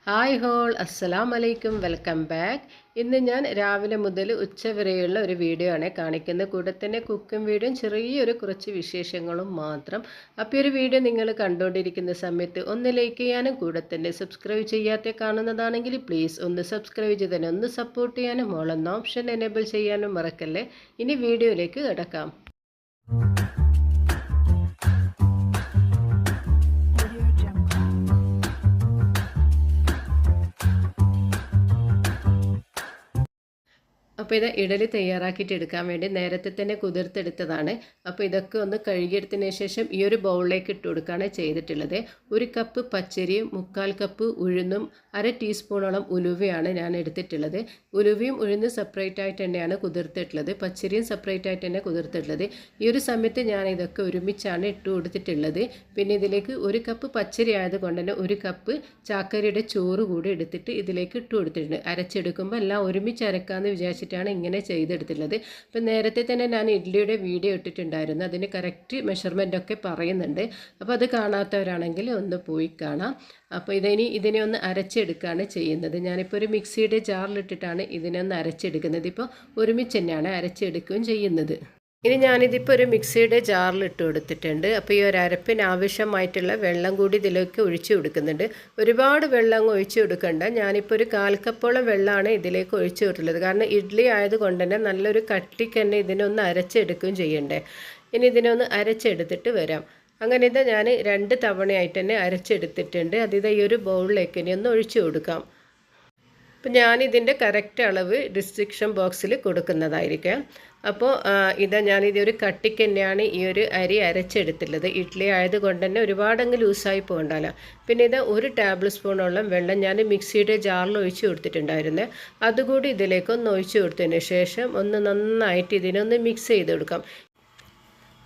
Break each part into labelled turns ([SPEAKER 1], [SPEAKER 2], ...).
[SPEAKER 1] Hi whole അസ്സലാമു അലൈക്കും welcome back. ഇന്ന് ഞാൻ രാവിലെ മുതൽ ഉച്ച വരെയുള്ള ഒരു വീഡിയോ ആണ് കാണിക്കുന്നത്. കൂടെ തന്നെ കുക്കിംഗ് വീഡിയോയും ചെറിയൊരു കുറച്ച് വിശേഷങ്ങളും മാത്രം. അപ്പോൾ ഒരു വീഡിയോ നിങ്ങൾ കണ്ടുകൊണ്ടിരിക്കുന്ന സമയത്ത് ഒന്ന് ലൈക്ക് ചെയ്യാനും കൂടെ തന്നെ സബ്സ്ക്രൈബ് ചെയ്യാത്ത കാണുന്നതാണെങ്കിൽ പ്ലീസ് ഒന്ന് സബ്സ്ക്രൈബ് ചെയ്ത് തന്നെ ഒന്ന് സപ്പോർട്ട് ചെയ്യാനും മോളെന്ന ഓപ്ഷൻ എനേബിൾ ചെയ്യാനും മറക്കല്ലേ. ഇനി വീഡിയോയിലേക്ക് കിടക്കാം. അപ്പോൾ ഇത് ഇഡലി തയ്യാറാക്കിയിട്ട് എടുക്കാൻ വേണ്ടി നേരത്തെ തന്നെ കുതിർത്തെടുത്തതാണ്. അപ്പോൾ ഇതൊക്കെ ഒന്ന് കഴുകിയെടുത്തതിന് ശേഷം ഈ ഒരു ബൗളിലേക്ക് ഇട്ട് കൊടുക്കുകയാണ് ചെയ്തിട്ടുള്ളത്. 1 കപ്പ് പച്ചരിയും 3/4 കപ്പ് ഉഴുന്നും 1/2 ടീസ്പൂണോളം ഉലുവയാണ് ഞാൻ എടുത്തിട്ടുള്ളത്. ഉലുവയും ഉഴുന്നും സെപ്പറേറ്റ് ആയിട്ട് തന്നെയാണ് കുതിർത്തിട്ടുള്ളത്, പച്ചരിയും സെപ്പറേറ്റ് ആയിട്ട് തന്നെ കുതിർത്തിട്ടുള്ളത്. ഈ ഒരു സമയത്ത് ഞാൻ ഇതൊക്കെ ഒരുമിച്ചാണ് ഇട്ട് കൊടുത്തിട്ടുള്ളത്. പിന്നെ ഇതിലേക്ക് 1 കപ്പ് പച്ചരി ആയതുകൊണ്ട് തന്നെ 1 കപ്പ് ചാക്കരിയുടെ ചോറ് കൂടി എടുത്തിട്ട് ഇതിലേക്ക് ഇട്ട് കൊടുത്തിട്ടുണ്ട്. അരച്ചെടുക്കുമ്പോൾ എല്ലാം ഒരുമിച്ച് അരക്കാമെന്ന് വിചാരിച്ചിട്ട് ഇങ്ങനെ ചെയ്തെടുത്തിട്ടുള്ളത്. അപ്പം നേരത്തെ തന്നെ ഞാൻ ഇഡ്ഡലിയുടെ വീഡിയോ ഇട്ടിട്ടുണ്ടായിരുന്നു, അതിന് കറക്റ്റ് മെഷർമെൻ്റ് ഒക്കെ പറയുന്നുണ്ട്. അപ്പോൾ അത് കാണാത്തവരാണെങ്കിൽ ഒന്ന് പോയി കാണാം. അപ്പോൾ ഇതിനെ ഒന്ന് അരച്ചെടുക്കുകയാണ് ചെയ്യുന്നത്. ഞാനിപ്പോൾ ഒരു മിക്സിയുടെ ജാറിലിട്ടിട്ടാണ് ഇതിനെ ഒന്ന് അരച്ചെടുക്കുന്നത്. ഇപ്പോൾ ഒരുമിച്ച് തന്നെയാണ് അരച്ചെടുക്കുകയും ചെയ്യുന്നത്. ഇനി ഞാനിതിപ്പോൾ ഒരു മിക്സിയുടെ ജാറിലിട്ട് കൊടുത്തിട്ടുണ്ട്. അപ്പോൾ ഈ ഒരു അരപ്പിന് ആവശ്യമായിട്ടുള്ള വെള്ളം കൂടി ഇതിലേക്ക് ഒഴിച്ചു കൊടുക്കുന്നുണ്ട്. ഒരുപാട് വെള്ളം ഒഴിച്ചു കൊടുക്കണ്ട. ഞാനിപ്പോൾ ഒരു 1/4 കപ്പോളം വെള്ളമാണ് ഇതിലേക്ക് ഒഴിച്ചു കൊടുത്തിട്ടുള്ളത്. കാരണം ഇഡ്ഡലി ആയതുകൊണ്ട് തന്നെ നല്ലൊരു കട്ടിക്ക് തന്നെ ഇതിനൊന്ന് അരച്ചെടുക്കുകയും ചെയ്യണ്ടേ. ഇനി ഇതിനൊന്ന് അരച്ചെടുത്തിട്ട് വരാം. അങ്ങനെ ഇത് ഞാൻ 2 തവണയായിട്ട് തന്നെ അരച്ചെടുത്തിട്ടുണ്ട്. ഈ ഒരു ബൗളിലേക്ക് ഇനി ഒന്ന് ഒഴിച്ചു കൊടുക്കാം. അപ്പോൾ ഞാനിതിൻ്റെ കറക്റ്റ് അളവ് ഡിസ്ക്രിപ്ഷൻ ബോക്സിൽ കൊടുക്കുന്നതായിരിക്കാം. അപ്പോൾ ഞാനിതൊരു കട്ടിക്ക് തന്നെയാണ് ഈ ഒരു അരി അരച്ചെടുത്തുള്ളത്. ഇഡ്ഡലി ആയതുകൊണ്ട് തന്നെ ഒരുപാടങ്ങ് ലൂസായി പോകണ്ടല്ലോ. പിന്നെ 1 ടേബിൾ സ്പൂണോളം വെള്ളം ഞാൻ മിക്സിയുടെ ജാറിൽ ഒഴിച്ച് കൊടുത്തിട്ടുണ്ടായിരുന്നു. അതുകൂടി ഇതിലേക്കൊന്ന് ഒഴിച്ച് കൊടുത്തതിന് ശേഷം ഒന്ന് നന്നായിട്ട് ഇതിനൊന്ന് മിക്സ് ചെയ്ത് കൊടുക്കാം.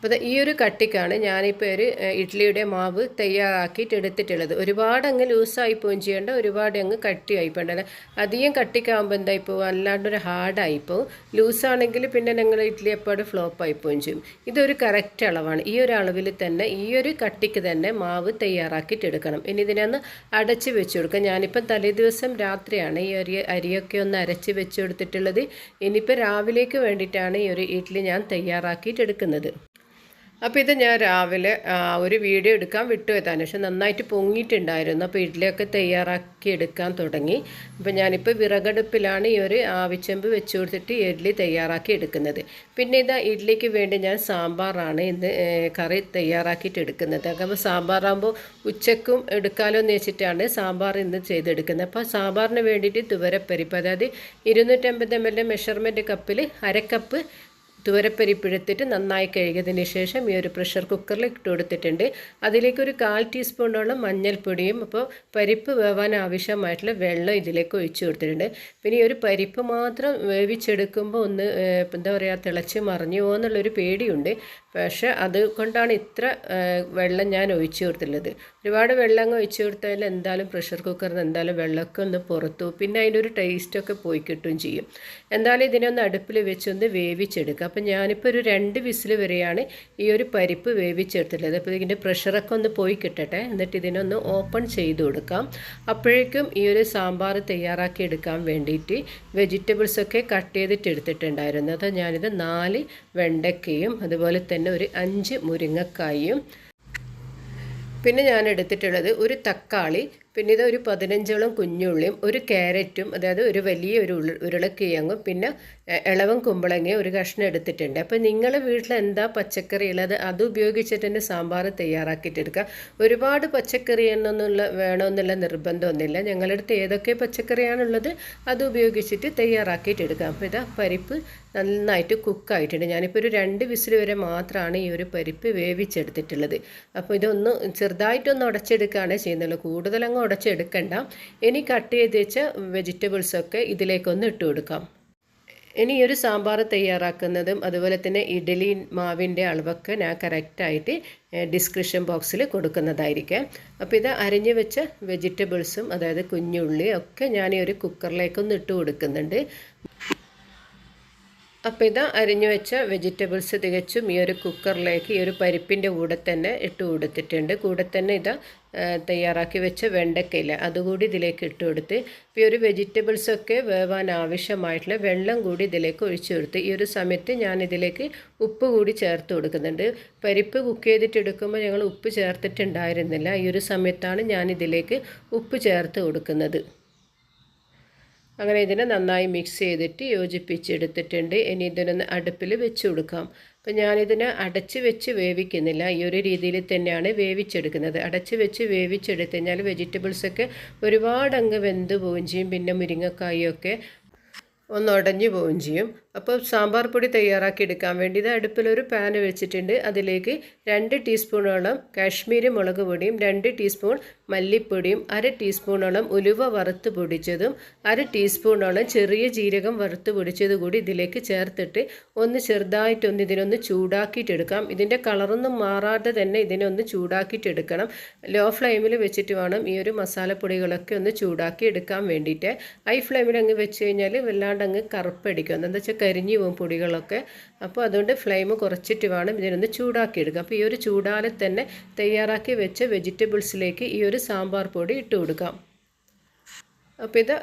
[SPEAKER 1] അപ്പോൾ ഈ ഒരു കട്ടിക്കാണ് ഞാനിപ്പോൾ ഒരു ഇഡ്ഡലിയുടെ മാവ് തയ്യാറാക്കിയിട്ട് എടുത്തിട്ടുള്ളത്. ഒരുപാട് അങ്ങ് ലൂസായി പോവുകയും ചെയ്യേണ്ട, ഒരുപാട് അങ്ങ് കട്ടിയായി പോകേണ്ടത്. അധികം കട്ടിക്കാകുമ്പോൾ എന്തായിപ്പോവും, അല്ലാണ്ടൊരു ഹാർഡായിപ്പോവും. ലൂസാണെങ്കിൽ പിന്നെ ഞങ്ങൾ ഇഡ്ഡലി എപ്പോഴും ഫ്ലോപ്പായി പോവുകയും ചെയ്യും. ഇതൊരു കറക്റ്റ് അളവാണ്. ഈ ഒരു അളവിൽ തന്നെ ഈ ഒരു കട്ടിക്ക് തന്നെ മാവ് തയ്യാറാക്കിയിട്ട് എടുക്കണം. ഇനി ഇതിനൊന്ന് അടച്ച് വെച്ച് കൊടുക്കാം. ഞാനിപ്പം തലേദിവസം രാത്രിയാണ് ഈ അരിയൊക്കെ ഒന്ന് അരച്ച് വെച്ച് കൊടുത്തിട്ടുള്ളത്. ഇനിയിപ്പോൾ രാവിലേക്ക് വേണ്ടിയിട്ടാണ് ഈ ഒരു ഇഡ്ഡലി ഞാൻ തയ്യാറാക്കിയിട്ട് എടുക്കുന്നത്. അപ്പോൾ ഇത് ഞാൻ രാവിലെ ഒരു വീഡിയോ എടുക്കാൻ വിട്ടുപോയതാണ്. പക്ഷെ നന്നായിട്ട് പൊങ്ങിയിട്ടുണ്ടായിരുന്നു. അപ്പോൾ ഇഡ്ഡലിയൊക്കെ തയ്യാറാക്കി എടുക്കാൻ തുടങ്ങി. അപ്പോൾ ഞാനിപ്പോൾ വിറകടുപ്പിലാണ് ഈ ഒരു ആവിച്ചെമ്പ് വെച്ച് കൊടുത്തിട്ട് ഇഡ്ഡലി തയ്യാറാക്കി എടുക്കുന്നത്. പിന്നെ ഇഡ്ഡലിക്ക് വേണ്ടി ഞാൻ സാമ്പാറാണ് ഇന്ന് കറി തയ്യാറാക്കിയിട്ട് എടുക്കുന്നത്. അപ്പോൾ സാമ്പാറാകുമ്പോൾ ഉച്ചക്കും എടുക്കാമല്ലോ എന്ന് വെച്ചിട്ടാണ് സാമ്പാർ ഇന്ന് ചെയ്തെടുക്കുന്നത്. അപ്പോൾ സാമ്പാറിന് വേണ്ടിയിട്ട് തുവരപ്പരിപ്പ്, അതായത് 250 ml മെഷർമെൻറ്റ് കപ്പിൽ 1/2 കപ്പ് തുവരപ്പരിപ്പ് എടുത്തിട്ട് നന്നായി കഴുകിയതിന് ശേഷം ഈ ഒരു പ്രഷർ കുക്കറിൽ ഇട്ട് കൊടുത്തിട്ടുണ്ട്. അതിലേക്ക് ഒരു 1/4 ടീസ്പൂണോളം മഞ്ഞൾപ്പൊടിയും അപ്പോൾ പരിപ്പ് വേവാൻ ആവശ്യമായിട്ടുള്ള വെള്ളം ഇതിലേക്ക് ഒഴിച്ചു കൊടുത്തിട്ടുണ്ട്. പിന്നെ ഈ ഒരു പരിപ്പ് മാത്രം വേവിച്ചെടുക്കുമ്പോൾ ഒന്ന് എന്താ പറയുക, തിളച്ച് മറിഞ്ഞു പോകുമെന്നുള്ളൊരു പേടിയുണ്ട്. പക്ഷേ അതുകൊണ്ടാണ് ഇത്ര വെള്ളം ഞാൻ ഒഴിച്ചു കൊടുത്തിട്ടുള്ളത്. ഒരുപാട് വെള്ളം ഒഴിച്ചു കൊടുത്താൽ എന്തായാലും പ്രഷർ കുക്കറിന് എന്തായാലും വെള്ളമൊക്കെ ഒന്ന് പുറത്തു, പിന്നെ അതിൻ്റെ ഒരു ടേസ്റ്റൊക്കെ പോയി കിട്ടുകയും ചെയ്യും. എന്തായാലും ഇതിനൊന്ന് അടുപ്പിൽ വെച്ചൊന്ന് വേവിച്ചെടുക്കുക. അപ്പം ഞാനിപ്പോൾ ഒരു 2 വിസിൽ വരെയാണ് ഈ ഒരു പരിപ്പ് വേവിച്ചെടുത്തിട്ടുള്ളത്. അപ്പോൾ ഇതിൻ്റെ പ്രഷറൊക്കെ ഒന്ന് പോയി കിട്ടട്ടെ, എന്നിട്ട് ഇതിനൊന്ന് ഓപ്പൺ ചെയ്ത് കൊടുക്കാം. അപ്പോഴേക്കും ഈ ഒരു സാമ്പാർ തയ്യാറാക്കി എടുക്കാൻ വേണ്ടിയിട്ട് വെജിറ്റബിൾസൊക്കെ കട്ട് ചെയ്തിട്ട് എടുത്തിട്ടുണ്ടായിരുന്നു. അത് ഞാനിത് 4 വെണ്ടയ്ക്കയും അതുപോലെ തന്നെ ഒരു 5 മുരിങ്ങക്കായും, പിന്നെ ഞാൻ എടുത്തിട്ടുള്ളത് ഒരു തക്കാളി, പിന്നെ ഒരു 15ഓളം കുഞ്ഞുള്ളിയും, ഒരു ക്യാരറ്റും, അതായത് ഒരു വലിയ ഒരു ഉരുളക്കിഴങ്ങും, പിന്നെ ഇളവൻ കുമ്പളങ്ങയും ഒരു കഷ്ണം എടുത്തിട്ടുണ്ട്. അപ്പോൾ നിങ്ങളുടെ വീട്ടിൽ എന്താ പച്ചക്കറി ഉള്ളത് അത് ഉപയോഗിച്ചിട്ട് തന്നെ സാമ്പാർ തയ്യാറാക്കിയിട്ട് എടുക്കുക. ഒരുപാട് പച്ചക്കറി വേണമെന്നുള്ള നിർബന്ധമൊന്നുമില്ല. ഞങ്ങളുടെ അടുത്ത് ഏതൊക്കെ പച്ചക്കറിയാണുള്ളത് അത് ഉപയോഗിച്ചിട്ട് തയ്യാറാക്കിയിട്ട് എടുക്കാം. അപ്പോൾ പരിപ്പ് നന്നായിട്ട് കുക്കായിട്ടുണ്ട്. ഞാനിപ്പോൾ ഒരു 2 വിസിൽ വരെ മാത്രമാണ് ഈ ഒരു പരിപ്പ് വേവിച്ചെടുത്തിട്ടുള്ളത്. അപ്പോൾ ഇതൊന്ന് ചെറുതായിട്ടൊന്ന് ഉടച്ചെടുക്കുകയാണ് ചെയ്യുന്നുള്ളൂ, കൂടുതലങ്ങ് ഉടച്ചെടുക്കണ്ട. ഇനി കട്ട് ചെയ്ത് വെച്ച വെജിറ്റബിൾസൊക്കെ ഇതിലേക്കൊന്ന് ഇട്ട് കൊടുക്കാം. ഇനി ഈ ഒരു സാമ്പാർ തയ്യാറാക്കുന്നതും അതുപോലെ തന്നെ ഇഡ്ഡലി മാവിൻ്റെ അളവൊക്കെ ഞാൻ കറക്റ്റായിട്ട് ഡിസ്ക്രിപ്ഷൻ ബോക്സിൽ കൊടുക്കുന്നതായിരിക്കും. അപ്പോൾ ഇത് അരിഞ്ഞു വെച്ച വെജിറ്റബിൾസും അതായത് കുഞ്ഞുള്ളി ഒക്കെ ഞാൻ ഈ ഒരു കുക്കറിലേക്കൊന്ന് ഇട്ട് കൊടുക്കുന്നുണ്ട്. അപ്പോൾ ഇത് അരിഞ്ഞു വെച്ച വെജിറ്റബിൾസ് തികച്ചും ഈ ഒരു കുക്കറിലേക്ക് ഈ ഒരു പരിപ്പിൻ്റെ കൂടെ തന്നെ ഇട്ട് കൊടുത്തിട്ടുണ്ട്. കൂടെ തന്നെ തയ്യാറാക്കി വെച്ച വെണ്ടക്കയില്ല അതുകൂടി ഇതിലേക്ക് ഇട്ട് കൊടുത്ത് ഇപ്പോൾ ഈ ഒരു വെജിറ്റബിൾസൊക്കെ വേവാൻ ആവശ്യമായിട്ടുള്ള വെള്ളം കൂടി ഇതിലേക്ക് ഒഴിച്ചു കൊടുത്ത് ഈ ഒരു സമയത്ത് ഞാൻ ഇതിലേക്ക് ഉപ്പ് കൂടി ചേർത്ത് കൊടുക്കുന്നുണ്ട്. പരിപ്പ് കുക്ക് ചെയ്തിട്ട് എടുക്കുമ്പോൾ ഞങ്ങൾ ഉപ്പ് ചേർത്തിട്ടുണ്ടായിരുന്നില്ല. ഈ ഒരു സമയത്താണ് ഞാൻ ഇതിലേക്ക് ഉപ്പ് ചേർത്ത് കൊടുക്കുന്നത്. അങ്ങനെ ഇതിനെ നന്നായി മിക്സ് ചെയ്തിട്ട് യോജിപ്പിച്ചെടുത്തിട്ടുണ്ട്. ഇനി ഇതിനൊന്ന് അടുപ്പിൽ വെച്ച് കൊടുക്കാം. അപ്പോൾ ഞാനിതിനെ അടച്ച് വെച്ച് വേവിക്കുന്നില്ല, ഈ ഒരു രീതിയിൽ തന്നെയാണ് വേവിച്ചെടുക്കുന്നത്. അടച്ച് വെച്ച് വേവിച്ചെടുത്ത് കഴിഞ്ഞാൽ വെജിറ്റബിൾസൊക്കെ ഒരുപാട് അങ്ങ് വെന്ത് പോവുകയും ചെയ്യും. പിന്നെ മുരിങ്ങക്കായൊക്കെ ഒന്ന് ഉടഞ്ഞു പോവുകയും ചെയ്യും. അപ്പോൾ സാമ്പാർ പൊടി തയ്യാറാക്കി എടുക്കാൻ വേണ്ടി ഇത് അടുപ്പിലൊരു പാൻ വെച്ചിട്ടുണ്ട്. അതിലേക്ക് 2 ടീസ്പൂണോളം കാശ്മീരി മുളക് പൊടിയും 2 ടീസ്പൂൺ മല്ലിപ്പൊടിയും 1/2 ടീസ്പൂണോളം ഉലുവ വറുത്ത് പൊടിച്ചതും 1/2 ടീസ്പൂണോളം ചെറിയ ജീരകം വറുത്ത് പൊടിച്ചത് കൂടി ഇതിലേക്ക് ചേർത്തിട്ട് ഒന്ന് ചെറുതായിട്ടൊന്ന് ഇതിനൊന്ന് ചൂടാക്കിയിട്ടെടുക്കാം. ഇതിൻ്റെ കളറൊന്നും മാറാതെ തന്നെ ഇതിനൊന്ന് ചൂടാക്കിയിട്ടെടുക്കണം. ലോ ഫ്ലെയിമിൽ വെച്ചിട്ട് വേണം ഈ ഒരു മസാലപ്പൊടികളൊക്കെ ഒന്ന് ചൂടാക്കി എടുക്കാൻ വേണ്ടിയിട്ട്. ഹൈ ഫ്ലെയിമിൽ അങ്ങ് വെച്ച് കഴിഞ്ഞാൽ വല്ലാണ്ട് അങ്ങ് കറുപ്പടിക്കും. എന്താ വെച്ചാൽ കരിഞ്ഞു പോകും പൊടികളൊക്കെ. അപ്പോൾ അതുകൊണ്ട് ഫ്ലെയിം കുറച്ചിട്ട് വേണം ഇതിനൊന്ന് ചൂടാക്കിയെടുക്കുക. അപ്പോൾ ഈ ഒരു ചൂടാലെ തന്നെ തയ്യാറാക്കി വെച്ച വെജിറ്റബിൾസിലേക്ക് ഈ ഒരു സാമ്പാർ പൊടി ഇട്ട് കൊടുക്കാം. അപ്പോൾ ഇത്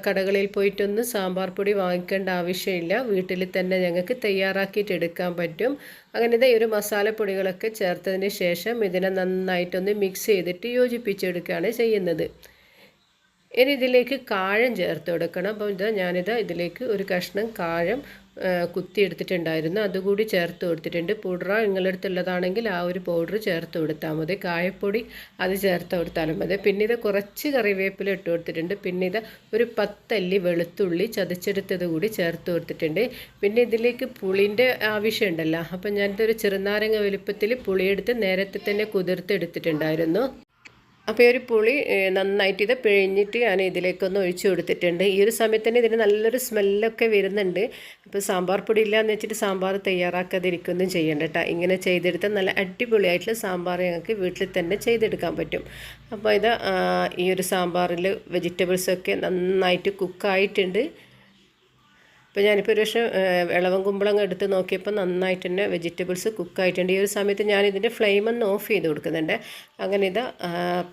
[SPEAKER 1] കടകളിൽ പോയിട്ടൊന്ന് സാമ്പാർ പൊടി വാങ്ങിക്കേണ്ട ആവശ്യമില്ല, വീട്ടിൽ തന്നെ ഞങ്ങൾക്ക് തയ്യാറാക്കിയിട്ട് എടുക്കാൻ പറ്റും. അങ്ങനെ ഈ ഒരു മസാലപ്പൊടികളൊക്കെ ചേർത്തതിന് ശേഷം ഇതിനെ നന്നായിട്ടൊന്ന് മിക്സ് ചെയ്തിട്ട് യോജിപ്പിച്ചെടുക്കുകയാണ് ചെയ്യുന്നത്. ഇനി ഇതിലേക്ക് കാഴം ചേർത്ത് കൊടുക്കണം. അപ്പോൾ ഇതിലേക്ക് ഒരു കഷ്ണം കാഴം കുത്തിയെടുത്തിട്ടുണ്ടായിരുന്നു, അതുകൂടി ചേർത്ത് കൊടുത്തിട്ടുണ്ട്. പൗഡർ നിങ്ങളടുത്തുള്ളതാണെങ്കിൽ ആ ഒരു പൗഡർ ചേർത്ത് കൊടുത്താൽ മതി. കായപ്പൊടി അത് ചേർത്ത് കൊടുത്താലും മതി. പിന്നെ ഇത് കുറച്ച് കറിവേപ്പില ഇട്ട് കൊടുത്തിട്ടുണ്ട്. പിന്നെ ഇത് ഒരു 10 അല്ലി വെളുത്തുള്ളി ചതച്ചെടുത്തത് കൂടി ചേർത്ത് കൊടുത്തിട്ടുണ്ട്. പിന്നെ ഇതിലേക്ക് പുളിൻ്റെ ആവശ്യമുണ്ടല്ലോ, അപ്പം ഞാനിതൊരു ചെറുനാരങ്ങ വലുപ്പത്തിൽ പുളിയെടുത്ത് നേരത്തെ തന്നെ കുതിർത്തെടുത്തിട്ടുണ്ടായിരുന്നു. അപ്പോൾ ഈ ഒരു പുളി നന്നായിട്ട് ഇത് പിഴിഞ്ഞിട്ട് ഞാൻ ഇതിലേക്കൊന്ന് ഒഴിച്ചു കൊടുത്തിട്ടുണ്ട്. ഈ ഒരു സമയത്ത് തന്നെ ഇതിന് നല്ലൊരു സ്മെല്ലൊക്കെ വരുന്നുണ്ട്. അപ്പോൾ സാമ്പാർ പൊടി ഇല്ലയെന്ന് വെച്ചിട്ട് സാമ്പാർ തയ്യാറാക്കാതിരിക്കൊന്നും ചെയ്യേണ്ട കേട്ടോ. ഇങ്ങനെ ചെയ്തെടുത്താൽ നല്ല അടിപൊളിയായിട്ടുള്ള സാമ്പാർ ഞങ്ങൾക്ക് വീട്ടിൽ തന്നെ ചെയ്തെടുക്കാൻ പറ്റും. അപ്പോൾ ഇത് ഈ ഒരു സാമ്പാറിൽ വെജിറ്റബിൾസൊക്കെ നന്നായിട്ട് കുക്കായിട്ടുണ്ട്. അപ്പോൾ ഞാനിപ്പോൾ ഒരു പക്ഷേ ഇളവൻ കുമ്പളങ്ങ എടുത്ത് നോക്കിയപ്പോൾ നന്നായിട്ട് തന്നെ വെജിറ്റബിൾസ് കുക്കായിട്ടുണ്ട്. ഈ ഒരു സമയത്ത് ഞാനിതിൻ്റെ ഫ്ലെയിം ഒന്ന് ഓഫ് ചെയ്ത് കൊടുക്കുന്നുണ്ട്. അങ്ങനെ ഇത്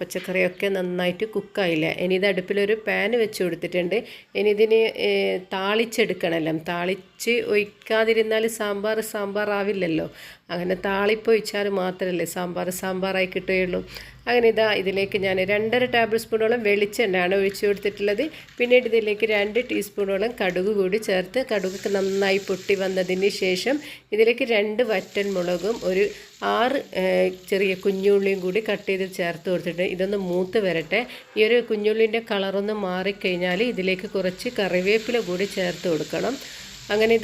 [SPEAKER 1] പച്ചക്കറിയൊക്കെ നന്നായിട്ട് കുക്കായില്ല. ഇനി ഇത് അടുപ്പിലൊരു പാൻ വെച്ച് കൊടുത്തിട്ടുണ്ട്. ഇനി ഇതിന് താളിച്ചെടുക്കണമല്ലോ. താളിച്ച് ഒഴിക്കാതിരുന്നാൽ സാമ്പാർ ആവില്ലല്ലോ. അങ്ങനെ താളിപ്പൊഴിച്ചാൽ മാത്രമല്ലേ സാമ്പാറായി കിട്ടുകയുള്ളൂ. അങ്ങനെ ഇതിലേക്ക് ഞാൻ 2.5 ടേബിൾ സ്പൂണോളം വെളിച്ചെണ്ണയാണ് ഒഴിച്ചു കൊടുത്തിട്ടുള്ളത്. പിന്നീട് ഇതിലേക്ക് 2 ടീസ്പൂണോളം കടുക് കൂടി ചേർത്ത് കടുക് നന്നായി പൊട്ടി വന്നതിന് ശേഷം ഇതിലേക്ക് 2 വറ്റൽ മുളകും ഒരു 6 ചെറിയ കുഞ്ഞുള്ളിയും കൂടി കട്ട് ചെയ്ത് ചേർത്ത് കൊടുത്തിട്ട് ഇതൊന്ന് മൂത്ത് വരട്ടെ. ഈ ഒരു കുഞ്ഞുള്ളിൻ്റെ കളറൊന്ന് മാറിക്കഴിഞ്ഞാൽ ഇതിലേക്ക് കുറച്ച് കറിവേപ്പില കൂടി ചേർത്ത് കൊടുക്കണം. അങ്ങനെ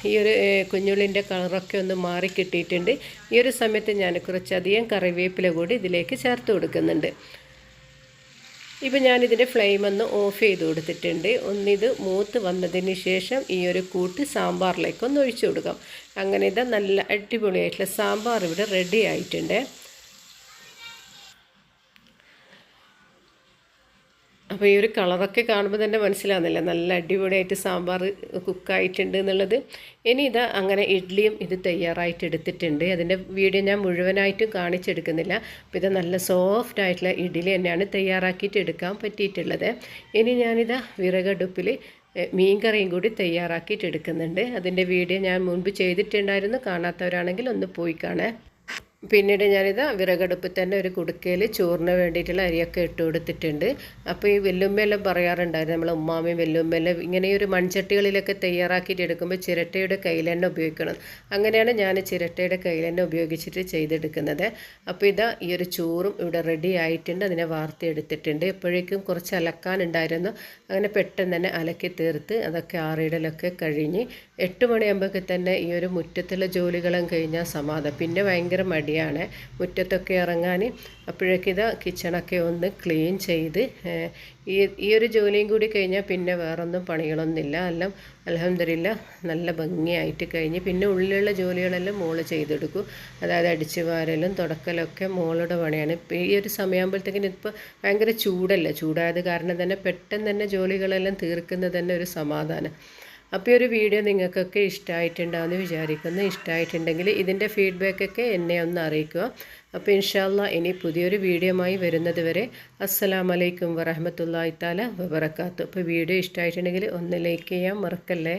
[SPEAKER 1] ഈ ഒരു കുഞ്ഞുള്ളിൻ്റെ കളറൊക്കെ ഒന്ന് മാറി കിട്ടിയിട്ടുണ്ട്. ഈ ഒരു സമയത്ത് ഞാൻ കുറച്ചധികം കറിവേപ്പില കൂടി ഇതിലേക്ക് ചേർത്ത് കൊടുക്കുന്നുണ്ട്. ഇപ്പോൾ ഞാനിതിൻ്റെ ഫ്ലെയിം ഒന്ന് ഓഫ് ചെയ്ത് കൊടുത്തിട്ടുണ്ട്. ഒന്നിത് മൂത്ത് വന്നതിന് ശേഷം ഈ ഒരു കൂട്ട് സാമ്പാറിലേക്ക് ഒന്ന് ഒഴിച്ചു കൊടുക്കാം. അങ്ങനെ നല്ല അടിപൊളിയായിട്ടുള്ള സാമ്പാർ ഇവിടെ റെഡി ആയിട്ടുണ്ട്. അപ്പോൾ ഈ ഒരു കളറൊക്കെ കാണുമ്പോൾ തന്നെ മനസ്സിലാവുന്നില്ല നല്ല അടിപൊളിയായിട്ട് സാമ്പാർ കുക്കായിട്ടുണ്ട് എന്നുള്ളത്. ഇനി അങ്ങനെ ഇഡ്ഡലിയും ഇത് തയ്യാറായിട്ട് എടുത്തിട്ടുണ്ട്. അതിൻ്റെ വീഡിയോ ഞാൻ മുഴുവനായിട്ടും കാണിച്ചെടുക്കുന്നില്ല. അപ്പോൾ ഇത് നല്ല സോഫ്റ്റ് ആയിട്ടുള്ള ഇഡ്ഡലി തന്നെയാണ് തയ്യാറാക്കിയിട്ട് എടുക്കാൻ പറ്റിയിട്ടുള്ളത്. ഇനി വിറകടുപ്പിൽ മീൻ കറിയും കൂടി തയ്യാറാക്കിയിട്ട് എടുക്കുന്നുണ്ട്. അതിൻ്റെ വീഡിയോ ഞാൻ മുൻപ് ചെയ്തിട്ടുണ്ടായിരുന്നു, കാണാത്തവരാണെങ്കിൽ ഒന്ന് പോയി കാണാം. പിന്നീട് വിറകടുപ്പിൽ തന്നെ ഒരു കുടുക്കയിൽ ചോറിന് വേണ്ടിയിട്ടുള്ള അരിയൊക്കെ ഇട്ട് കൊടുത്തിട്ടുണ്ട്. അപ്പോൾ ഈ വെല്ലുമ്മയെല്ലാം പറയാറുണ്ടായിരുന്നു, നമ്മളെ ഉമ്മാമയും വെല്ലുമ്മയെല്ലാം ഇങ്ങനെ ഒരു മൺചട്ടികളിലൊക്കെ തയ്യാറാക്കിയിട്ട് എടുക്കുമ്പോൾ ചിരട്ടയുടെ കയ്യിലെണ്ണ ഉപയോഗിക്കണം. അങ്ങനെയാണ് ഞാൻ ചിരട്ടയുടെ കയ്യിലെണ്ണ ഉപയോഗിച്ചിട്ട് ചെയ്തെടുക്കുന്നത്. അപ്പോൾ ഈ ഒരു ചോറും ഇവിടെ റെഡി ആയിട്ടുണ്ട്. അതിനെ വാർത്തിയെടുത്തിട്ടുണ്ട്. എപ്പോഴേക്കും കുറച്ച് അലക്കാനുണ്ടായിരുന്നു. അങ്ങനെ പെട്ടെന്ന് തന്നെ അലക്കി തീർത്ത് അതൊക്കെ ആറിയിടലൊക്കെ കഴിഞ്ഞ് 8 മണിയാകുമ്പോഴൊക്കെ തന്നെ ഈ ഒരു മുറ്റത്തുള്ള ജോലികളും കഴിഞ്ഞാൽ സമാധാനം. പിന്നെ ഭയങ്കര മടിയാണ് മുറ്റത്തൊക്കെ ഇറങ്ങാൻ. അപ്പോഴേക്കും കിച്ചണൊക്കെ ഒന്ന് ക്ലീൻ ചെയ്ത് ഈ ഒരു ജോലിയും കൂടി കഴിഞ്ഞാൽ പിന്നെ വേറൊന്നും പണികളൊന്നുമില്ല. എല്ലാം അൽഹംദുലില്ലാ നല്ല ഭംഗിയായിട്ട് കഴിഞ്ഞ് പിന്നെ ഉള്ളിലുള്ള ജോലികളെല്ലാം മോള് ചെയ്തെടുക്കും. അതായത് അടിച്ചു വാരലും തുടക്കലൊക്കെ മോളുടെ പണിയാണ്. ഇപ്പോൾ ഈ ഒരു സമയമാകുമ്പോഴത്തേക്കിന് ഇപ്പോൾ ഭയങ്കര ചൂടായത് കാരണം തന്നെ പെട്ടെന്ന് തന്നെ ജോലികളെല്ലാം തീർക്കുന്നത് തന്നെ ഒരു സമാധാനം. അപ്പോൾ ഈ ഒരു വീഡിയോ നിങ്ങൾക്കൊക്കെ ഇഷ്ടമായിട്ടുണ്ടാവുമെന്ന് വിചാരിക്കുന്നു. ഇഷ്ടമായിട്ടുണ്ടെങ്കിൽ ഇതിൻ്റെ ഫീഡ്ബാക്കൊക്കെ എന്നെ ഒന്ന് അറിയിക്കുക. അപ്പോൾ ഇൻഷാ അല്ലാഹ് ഇനി പുതിയൊരു വീഡിയോയുമായി വരുന്നത് വരെ അസ്സലാമു അലൈക്കും വറഹ്മത്തുള്ളാഹി തആല വബറകാതുഹു. അപ്പോൾ വീഡിയോ ഇഷ്ടമായിട്ടുണ്ടെങ്കിൽ ഒന്ന് ലൈക്ക് ചെയ്യാൻ മറക്കല്ലേ.